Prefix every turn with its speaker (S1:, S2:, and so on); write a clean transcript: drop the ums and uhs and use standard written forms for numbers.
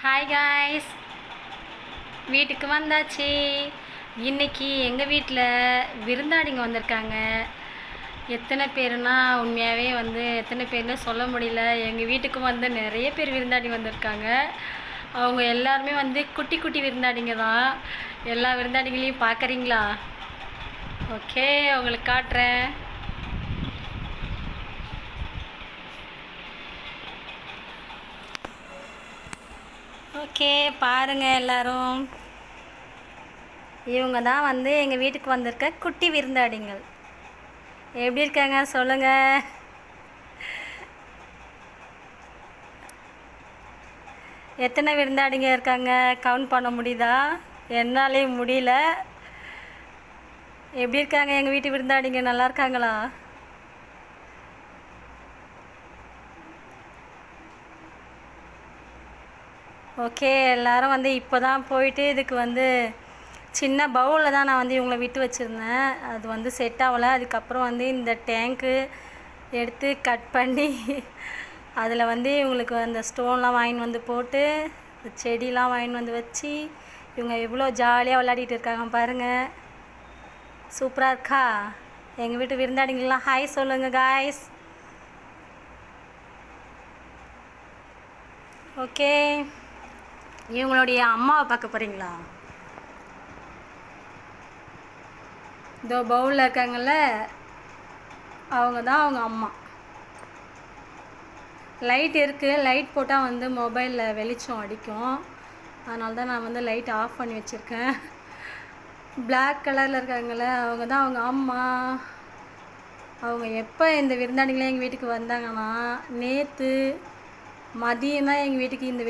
S1: Hi guys, வீட்டுக்கு வந்தாச்சு. இன்னைக்கு எங்கள் வீட்டில் விருந்தாடிங்க வந்திருக்காங்க. எத்தனை பேருனா உண்மையாகவே எத்தனை பேர்னு சொல்ல முடியல. எங்கள் வீட்டுக்கு நிறைய பேர் விருந்தாடி வந்திருக்காங்க. அவங்க எல்லாருமே குட்டி குட்டி விருந்தாடிங்க தான். எல்லா விருந்தாடிங்களையும் பார்க்குறீங்களா? ஓகே, உங்களுக்கு காட்டுறேன். ஓகே, பாருங்கள் எல்லாரும். இவங்க தான் எங்கள் வீட்டுக்கு வந்திருக்க குட்டி விருந்தாடிங்கள். எப்படி இருக்காங்க சொல்லுங்கள். எத்தனை விருந்தாடிங்க இருக்காங்க கவுண்ட் பண்ண முடியுதா? என்னாலே முடியல. எப்படி இருக்காங்க எங்கள் வீட்டு விருந்தாடிங்க? நல்லா இருக்காங்களா? ஓகே, எல்லோரும் இப்போ தான் போயிட்டு இதுக்கு சின்ன பவுலில் தான் நான் இவங்களை விட்டு வச்சுருந்தேன். அது செட் ஆகலை. அதுக்கப்புறம் இந்த டேங்க்கு எடுத்து கட் பண்ணி அதில் இவங்களுக்கு அந்த ஸ்டோன்லாம் வாங்கின்னு போட்டு செடிலாம் வாங்கின்னு வச்சு இவங்க எவ்வளோ ஜாலியாக விளையாடிட்டு இருக்காங்க பாருங்கள். சூப்பராக இருக்கா? எங்கள் வீட்டு விருந்தாடிங்களாம் ஹாய் சொல்லுங்கள் காய்ஸ். ஓகே, இவங்களுடைய அம்மாவை பார்க்க போகிறீங்களா? இதோ பவுலில் இருக்காங்கல்ல, அவங்க தான் அவங்க அம்மா. லைட் இருக்குது. லைட் போட்டால் மொபைலில் வெளிச்சம் அடிக்கும். அதனால தான் நான் லைட் ஆஃப் பண்ணி வச்சுருக்கேன். பிளாக் கலரில் இருக்காங்கள்ல, அவங்க தான் அவங்க அம்மா. அவங்க எப்போ இந்த விருந்தாளிங்களே எங்கள் வீட்டுக்கு வந்தாங்கன்னா, நேற்று மதியம் தான் எங்கள் வீட்டுக்கு இந்த